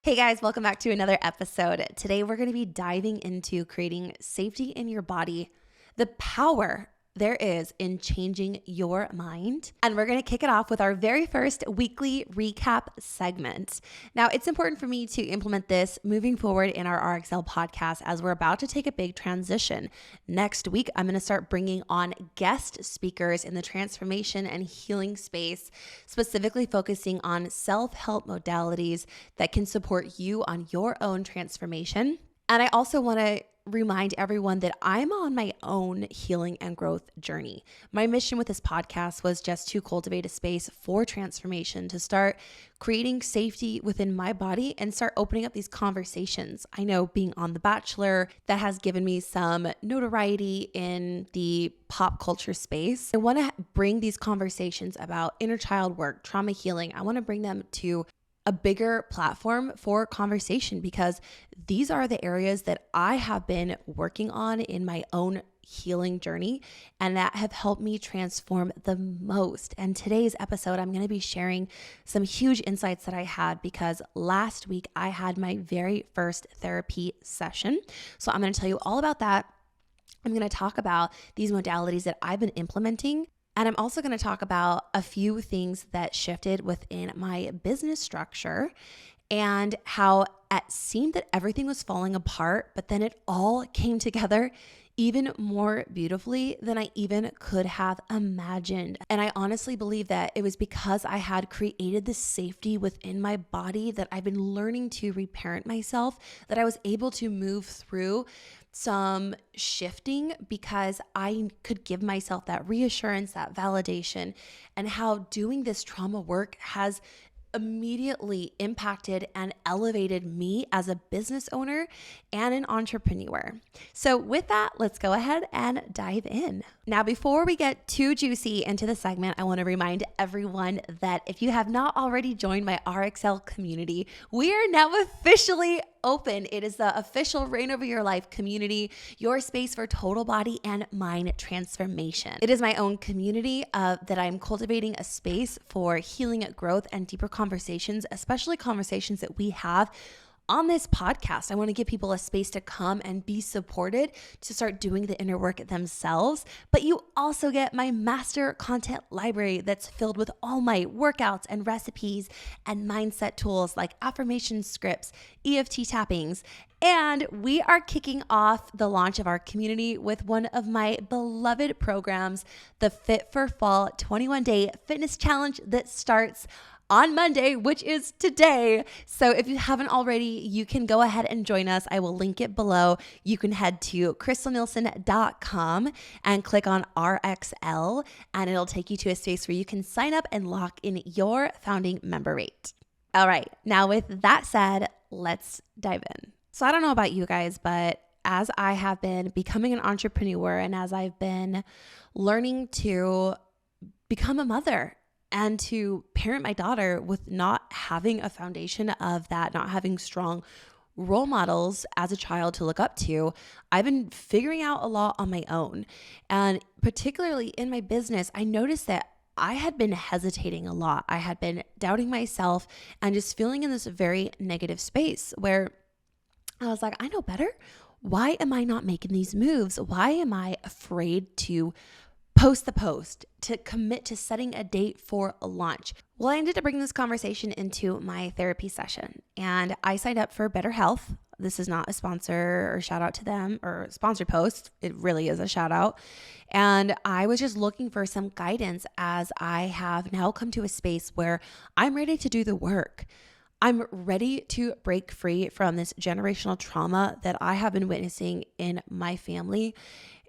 Hey guys, welcome back to another episode. Today we're going to be diving into creating safety in your body, the power there is in changing your mind. And we're going to kick it off with our very first weekly recap segment. Now, it's important for me to implement this moving forward in our RxL podcast as we're about to take a big transition. Next week, I'm going to start bringing on guest speakers in the transformation and healing space, specifically focusing on self-help modalities that can support you on your own transformation. And I also want to remind everyone that I'm on my own healing and growth journey. My mission with this podcast was just to cultivate a space for transformation, to start creating safety within my body and start opening up these conversations. I know being on The Bachelor, that has given me some notoriety in the pop culture space. I want to bring these conversations about inner child work, trauma healing. I want to bring them to a bigger platform for conversation because these are the areas that I have been working on in my own healing journey and that have helped me transform the most. And today's episode, I'm going to be sharing some huge insights that I had because last week I had my very first therapy session. So I'm going to tell you all about that. I'm going to talk about these modalities that I've been implementing. And I'm also going to talk about a few things that shifted within my business structure and how it seemed that everything was falling apart, but then it all came together even more beautifully than I even could have imagined. And I honestly believe that it was because I had created this safety within my body that I've been learning to reparent myself, that I was able to move through some shifting because I could give myself that reassurance, that validation, and how doing this trauma work has immediately impacted and elevated me as a business owner and an entrepreneur. So with that, let's go ahead and dive in. Now, before we get too juicy into the segment, I want to remind everyone that if you have not already joined my RxL community, we are now officially open. It is the official Reign Over Your Life community, your space for total body and mind transformation. It is my own community that I'm cultivating a space for healing, growth, and deeper conversations, especially conversations that we have on this podcast. I want to give people a space to come and be supported to start doing the inner work themselves. But you also get my master content library that's filled with all my workouts and recipes and mindset tools like affirmation scripts, EFT tappings. And we are kicking off the launch of our community with one of my beloved programs, the Fit for Fall 21-Day Fitness Challenge that starts on Monday, which is today. So if you haven't already, you can go ahead and join us. I will link it below. You can head to krystalnielsen.com and click on RxL, and it'll take you to a space where you can sign up and lock in your founding member rate. All right, now with that said, let's dive in. So I don't know about you guys, but as I have been becoming an entrepreneur and as I've been learning to become a mother and to parent my daughter with not having a foundation of that, not having strong role models as a child to look up to, I've been figuring out a lot on my own. And particularly in my business, I noticed that I had been hesitating a lot. I had been doubting myself and just feeling in this very negative space where I was like, I know better. Why am I not making these moves? Why am I afraid to post the post, to commit to setting a date for a launch? Well, I ended up bringing this conversation into my therapy session and I signed up for Better Health. This is not a sponsor or shout out to them or sponsored post. It really is a shout out. And I was just looking for some guidance as I have now come to a space where I'm ready to do the work. I'm ready to break free from this generational trauma that I have been witnessing in my family.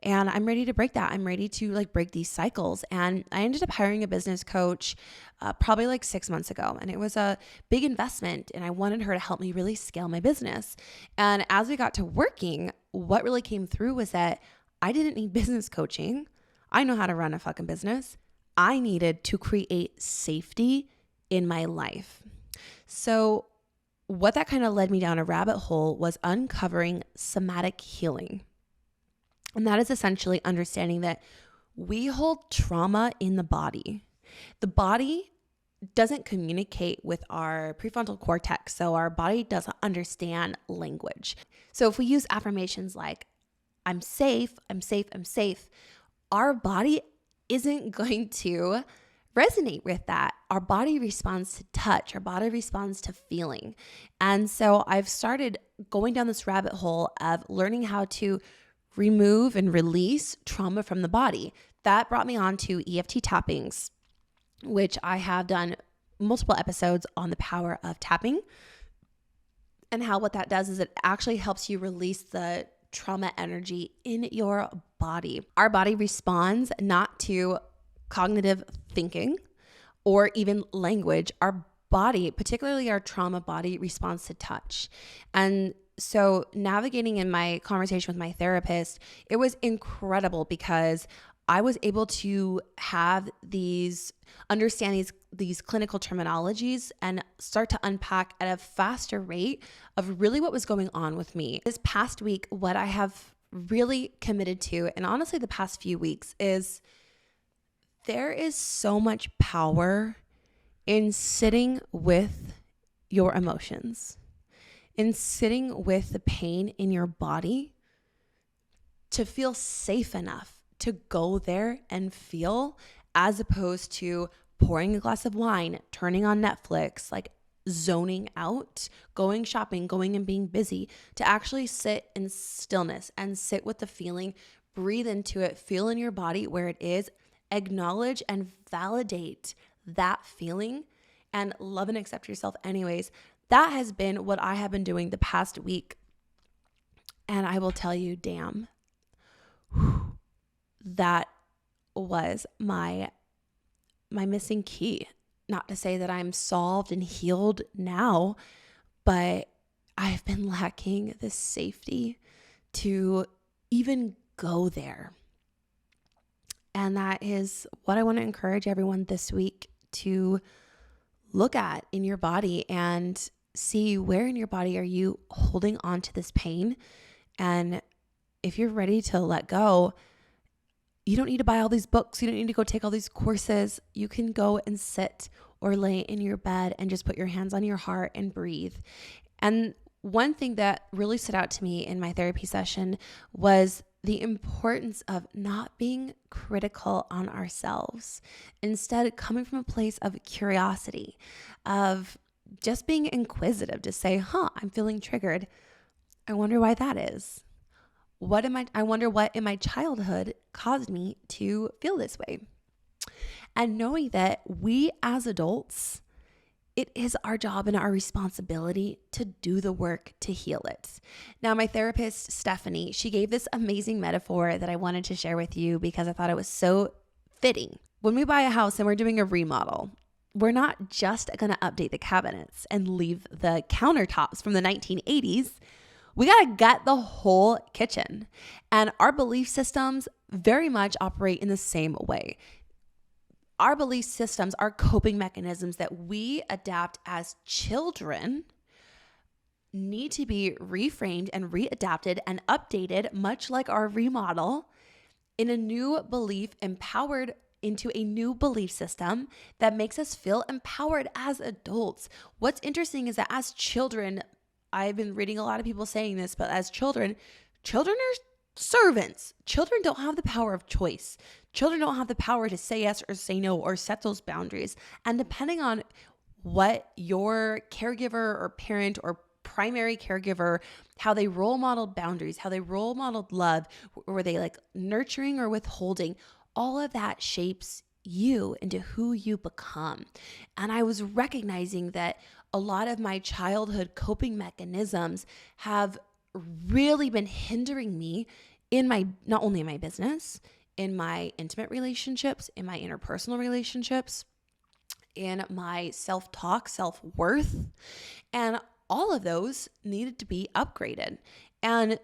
And I'm ready to break that. I'm ready to break these cycles. And I ended up hiring a business coach probably 6 months ago. And it was a big investment. And I wanted her to help me really scale my business. And as we got to working, what really came through was that I didn't need business coaching. I know how to run a fucking business. I needed to create safety in my life. So what that kind of led me down a rabbit hole was uncovering somatic healing. And that is essentially understanding that we hold trauma in the body. The body doesn't communicate with our prefrontal cortex. So our body doesn't understand language. So if we use affirmations like, I'm safe, I'm safe, I'm safe, our body isn't going to resonate with that. Our body responds to touch. Our body responds to feeling. And so I've started going down this rabbit hole of learning how to remove and release trauma from the body. That brought me on to EFT tappings, which I have done multiple episodes on the power of tapping and how what that does is it actually helps you release the trauma energy in your body. Our body responds not to cognitive thinking or even language. Our body, particularly our trauma body, responds to touch. And so navigating in my conversation with my therapist, it was incredible because I was able to have understand these clinical terminologies and start to unpack at a faster rate of really what was going on with me. This past week, what I have really committed to, and honestly the past few weeks, is there is so much power in sitting with your emotions, in sitting with the pain in your body to feel safe enough to go there and feel, as opposed to pouring a glass of wine, turning on Netflix, like zoning out, going shopping, going and being busy, to actually sit in stillness and sit with the feeling, breathe into it, feel in your body where it is, acknowledge and validate that feeling, and love and accept yourself anyways. That has been what I have been doing the past week. And I will tell you, damn, that was my missing key. Not to say that I'm solved and healed now, but I've been lacking the safety to even go there. And that is what I want to encourage everyone this week to look at in your body and see where in your body are you holding on to this pain. And if you're ready to let go, you don't need to buy all these books. You don't need to go take all these courses. You can go and sit or lay in your bed and just put your hands on your heart and breathe. And one thing that really stood out to me in my therapy session was the importance of not being critical on ourselves. Instead, coming from a place of curiosity, of just being inquisitive to say, I'm feeling triggered. I wonder why that is. I wonder what in my childhood caused me to feel this way. And knowing that we as adults, it is our job and our responsibility to do the work to heal it. Now, my therapist, Stephanie, she gave this amazing metaphor that I wanted to share with you because I thought it was so fitting. When we buy a house and we're doing a remodel, we're not just going to update the cabinets and leave the countertops from the 1980s. We got to gut the whole kitchen. And our belief systems very much operate in the same way. Our belief systems are coping mechanisms that we adapt as children need to be reframed and readapted and updated, much like our remodel, in a new belief, empowered into a new belief system that makes us feel empowered as adults. What's interesting is that as children, I've been reading a lot of people saying this, but as children are servants. Children don't have the power of choice. Children don't have the power to say yes or say no or set those boundaries. And depending on what your caregiver or parent or primary caregiver, how they role modeled boundaries, how they role modeled love, were they like nurturing or withholding, all of that shapes you into who you become. And I was recognizing that a lot of my childhood coping mechanisms have really been hindering me in not only in my business, in my intimate relationships, in my interpersonal relationships, in my self-talk, self-worth, and all of those needed to be upgraded. And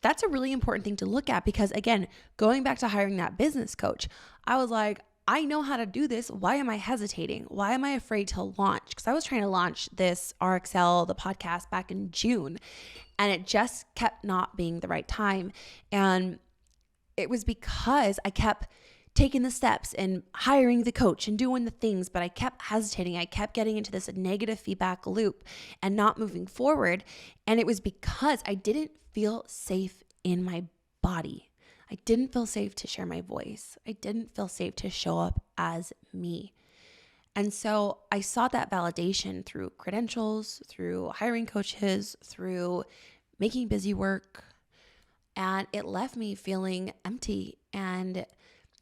that's a really important thing to look at because, again, going back to hiring that business coach, I was like, I know how to do this. Why am I hesitating? Why am I afraid to launch? Because I was trying to launch this RxL, the podcast, back in June, and it just kept not being the right time. And it was because I kept taking the steps and hiring the coach and doing the things, but I kept hesitating. I kept getting into this negative feedback loop and not moving forward. And it was because I didn't feel safe in my body. I didn't feel safe to share my voice. I didn't feel safe to show up as me. And so I sought that validation through credentials, through hiring coaches, through making busy work. And it left me feeling empty and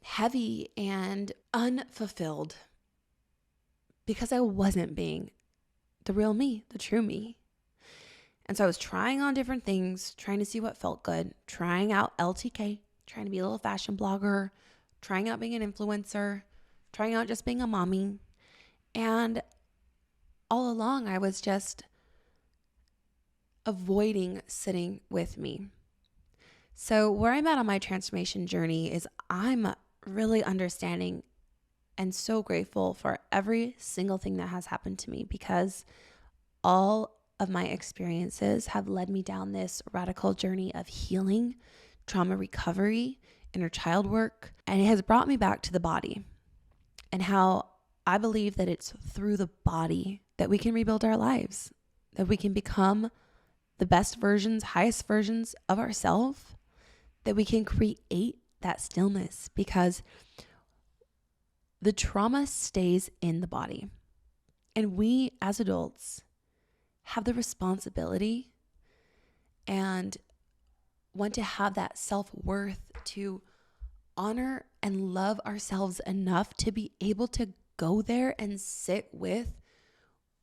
heavy and unfulfilled because I wasn't being the real me, the true me. And so I was trying on different things, trying to see what felt good, trying out LTK, trying to be a little fashion blogger, trying out being an influencer, trying out just being a mommy. And all along, I was just avoiding sitting with me. So where I'm at on my transformation journey is I'm really understanding and so grateful for every single thing that has happened to me, because all of my experiences have led me down this radical journey of healing, trauma recovery, inner child work, and it has brought me back to the body and how I believe that it's through the body that we can rebuild our lives, that we can become the best versions, highest versions of ourselves, that we can create that stillness, because the trauma stays in the body. And we as adults have the responsibility and want to have that self-worth to honor and love ourselves enough to be able to go there and sit with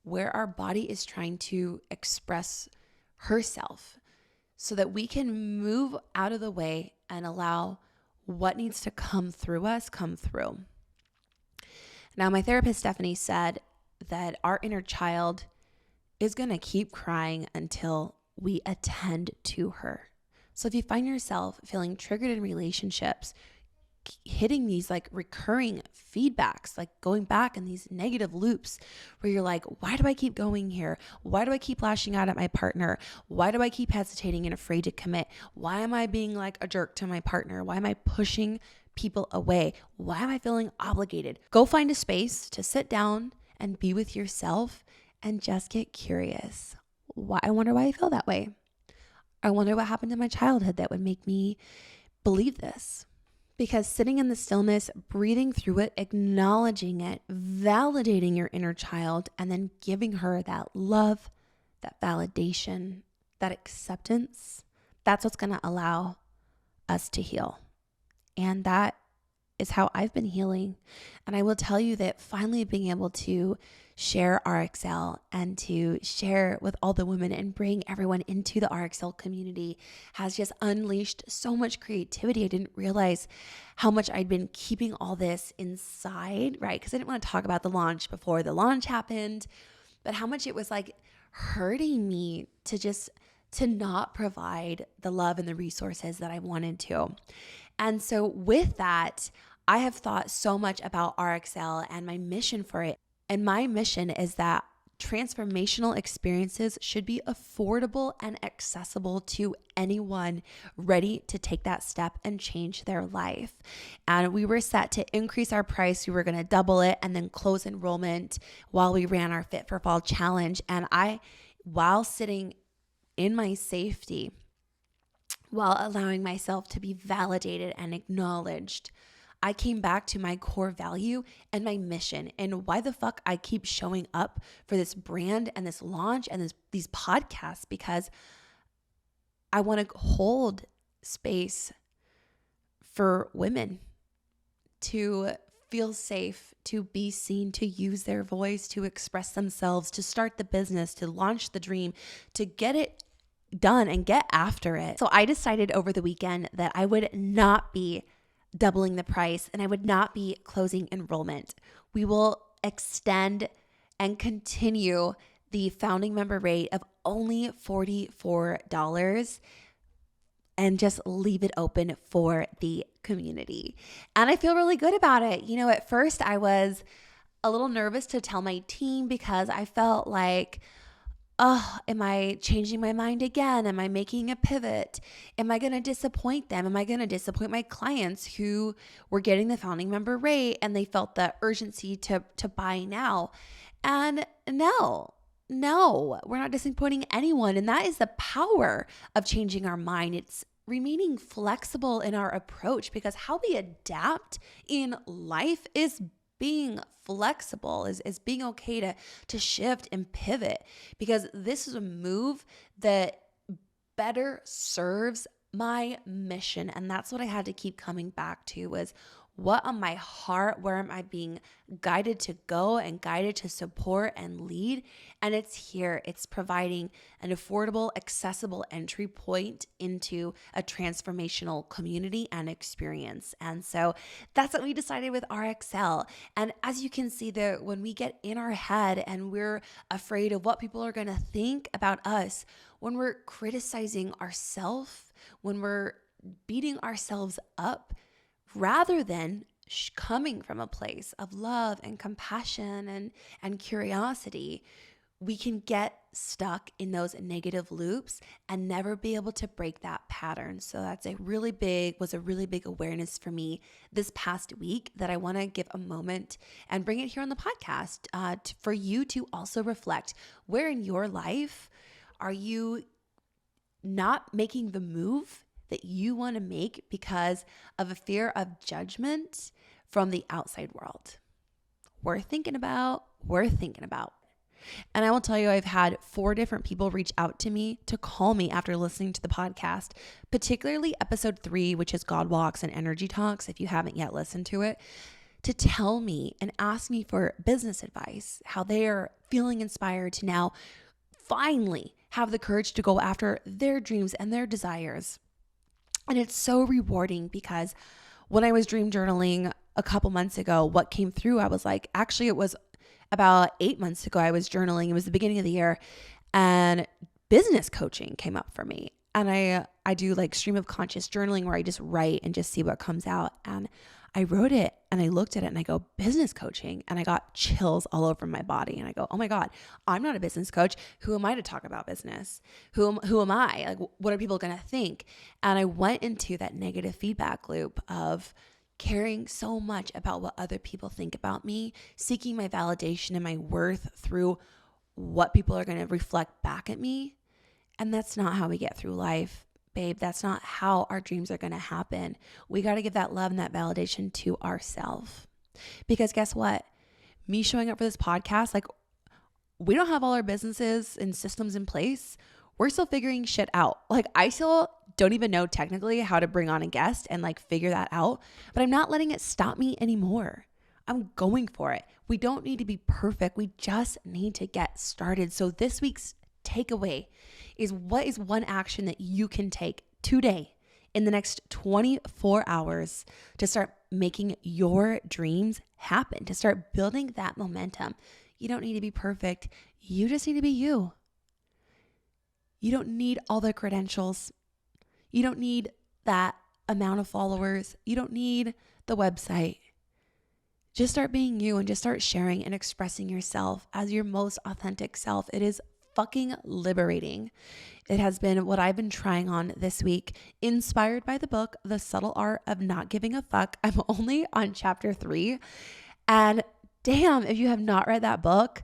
where our body is trying to express herself, so that we can move out of the way and allow what needs to come through us come through. Now, my therapist, Stephanie, said that our inner child is going to keep crying until we attend to her. So if you find yourself feeling triggered in relationships, hitting these like recurring feedbacks, like going back in these negative loops where you're like, why do I keep going here? Why do I keep lashing out at my partner? Why do I keep hesitating and afraid to commit? Why am I being like a jerk to my partner? Why am I pushing people away? Why am I feeling obligated? Go find a space to sit down and be with yourself and just get curious. I wonder why I feel that way. I wonder what happened in my childhood that would make me believe this. Because sitting in the stillness, breathing through it, acknowledging it, validating your inner child, and then giving her that love, that validation, that acceptance, that's what's going to allow us to heal. And that is how I've been healing. And I will tell you that finally being able to share RxL and to share with all the women and bring everyone into the RxL community has just unleashed so much creativity. I didn't realize how much I'd been keeping all this inside, right? Because I didn't want to talk about the launch before the launch happened, but how much it was like hurting me to not provide the love and the resources that I wanted to. And so with that, I have thought so much about RxL and my mission for it. And my mission is that transformational experiences should be affordable and accessible to anyone ready to take that step and change their life. And we were set to increase our price. We were going to double it and then close enrollment while we ran our Fit for Fall challenge. And while sitting in my safety, while allowing myself to be validated and acknowledged, I came back to my core value and my mission and why the fuck I keep showing up for this brand and this launch and these podcasts, because I want to hold space for women to feel safe, to be seen, to use their voice, to express themselves, to start the business, to launch the dream, to get it done and get after it. So I decided over the weekend that I would not be doubling the price and I would not be closing enrollment. We will extend and continue the founding member rate of only $44 and just leave it open for the community. And I feel really good about it. You know, at first I was a little nervous to tell my team because I felt like, oh, am I changing my mind again? Am I making a pivot? Am I going to disappoint them? Am I going to disappoint my clients who were getting the founding member rate and they felt the urgency to buy now? And no, we're not disappointing anyone. And that is the power of changing our mind. It's remaining flexible in our approach, because how we adapt in life is being flexible, is being okay to shift and pivot, because this is a move that better serves my mission. And that's what I had to keep coming back to, was what on my heart, where am I being guided to go and guided to support and lead? And it's here. It's providing an affordable, accessible entry point into a transformational community and experience. And so that's what we decided with RxL. And as you can see there, when we get in our head and we're afraid of what people are going to think about us, when we're criticizing ourselves, when we're beating ourselves up, rather than coming from a place of love and compassion and curiosity, we can get stuck in those negative loops and never be able to break that pattern. So that's was a really big awareness for me this past week that I want to give a moment and bring it here on the podcast for you to also reflect. Where in your life are you not making the move that you want to make because of a fear of judgment from the outside world? We're thinking about. And I will tell you, I've had 4 different people reach out to me to call me after listening to the podcast, particularly episode 3, which is God Walks and Energy Talks, if you haven't yet listened to it, to tell me and ask me for business advice, how they are feeling inspired to now finally have the courage to go after their dreams and their desires. And it's so rewarding, because when I was dream journaling a couple months ago, what came through, I was like, actually, it was about 8 months ago, I was journaling. It was the beginning of the year, and business coaching came up for me. And I do like stream of conscious journaling, where I just write and just see what comes out. And I wrote it and I looked at it and I go, business coaching. And I got chills all over my body. And I go, oh my God, I'm not a business coach. Who am I to talk about business? Who am I? Like, what are people going to think? And I went into that negative feedback loop of caring so much about what other people think about me, seeking my validation and my worth through what people are going to reflect back at me. And that's not how we get through life. Babe, that's not how our dreams are going to happen. We got to give that love and that validation to ourselves. Because guess what? Me showing up for this podcast, like, we don't have all our businesses and systems in place. We're still figuring shit out. Like, I still don't even know technically how to bring on a guest and like figure that out, but I'm not letting it stop me anymore. I'm going for it. We don't need to be perfect. We just need to get started. So this week's takeaway is, what is one action that you can take today in the next 24 hours to start making your dreams happen, to start building that momentum? You don't need to be perfect. You just need to be you. You don't need all the credentials. You don't need that amount of followers. You don't need the website. Just start being you and just start sharing and expressing yourself as your most authentic self. It is fucking liberating. It has been what I've been trying on this week, inspired by the book, The Subtle Art of Not Giving a Fuck. I'm only on chapter 3. And damn, if you have not read that book,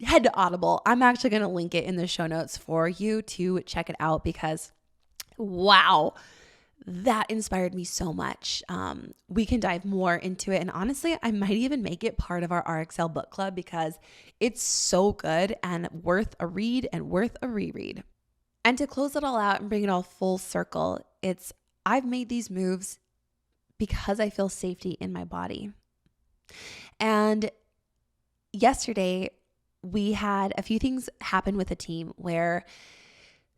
head to Audible. I'm actually going to link it in the show notes for you to check it out, because wow, that inspired me so much. We can dive more into it. And honestly, I might even make it part of our RxL book club, because it's so good and worth a read and worth a reread. And to close it all out and bring it all full circle, I've made these moves because I feel safety in my body. And yesterday, we had a few things happen with the team where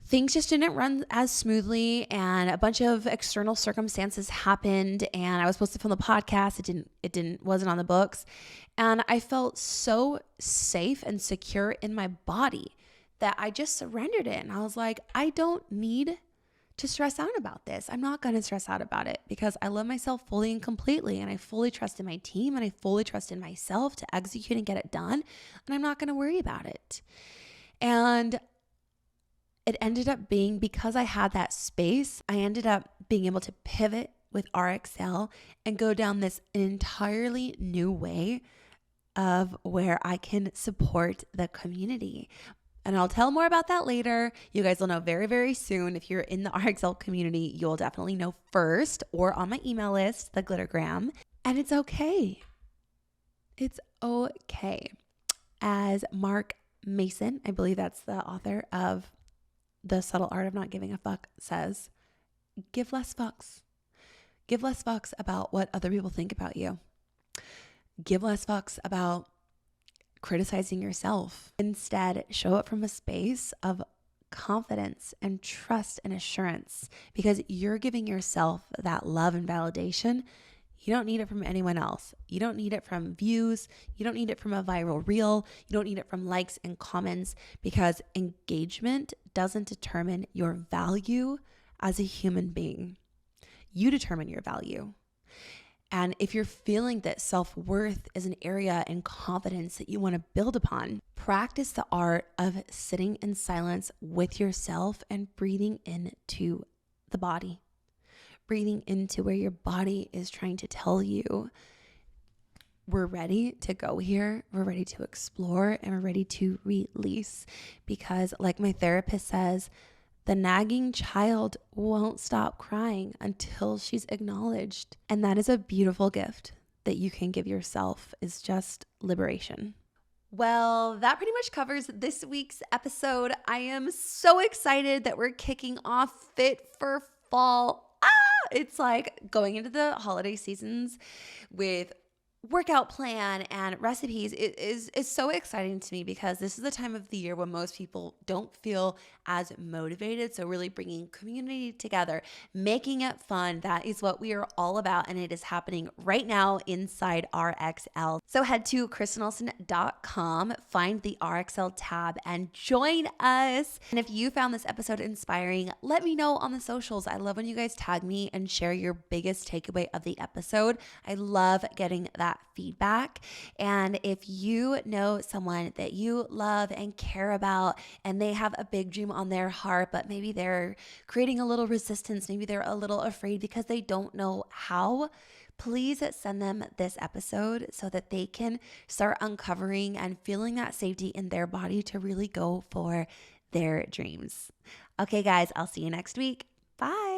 things just didn't run as smoothly, and a bunch of external circumstances happened, and I was supposed to film the podcast. It wasn't on the books. And I felt so safe and secure in my body that I just surrendered it. And I was like, I don't need to stress out about this. I'm not going to stress out about it, because I love myself fully and completely. And I fully trust in my team, and I fully trust in myself to execute and get it done. And I'm not going to worry about it. And it ended up being, because I had that space, I ended up being able to pivot with RxL and go down this entirely new way of where I can support the community. And I'll tell more about that later. You guys will know very, very soon. If you're in the RxL community, you'll definitely know first, or on my email list, the Glittergram. And it's okay. It's okay. As Mark Mason, I believe that's the author of The Subtle Art of Not Giving a Fuck, says, give less fucks. Give less fucks about what other people think about you. Give less fucks about criticizing yourself. Instead, show up from a space of confidence and trust and assurance, because you're giving yourself that love and validation. You don't need it from anyone else. You don't need it from views. You don't need it from a viral reel. You don't need it from likes and comments, because engagement doesn't determine your value as a human being. You determine your value. And if you're feeling that self-worth is an area and confidence that you want to build upon, practice the art of sitting in silence with yourself and breathing into the body. Breathing into where your body is trying to tell you, we're ready to go here, we're ready to explore, and we're ready to release. Because like my therapist says, the nagging child won't stop crying until she's acknowledged. And that is a beautiful gift that you can give yourself, is just liberation. Well, that pretty much covers this week's episode. I am so excited that we're kicking off Fit for Fall. It's like going into the holiday seasons with workout plan and recipes. It is so exciting to me, because this is the time of the year when most people don't feel as motivated. So really bringing community together, making it fun, that is what we are all about, and it is happening right now inside RxL. So head to krystalnielson.com, find the RxL tab, and join us. And if you found this episode inspiring, let me know on the socials. I love when you guys tag me and share your biggest takeaway of the episode. I love getting that feedback. And if you know someone that you love and care about, and they have a big dream on their heart, but maybe they're creating a little resistance, maybe they're a little afraid because they don't know how, please send them this episode so that they can start uncovering and feeling that safety in their body to really go for their dreams. Okay, guys, I'll see you next week. Bye.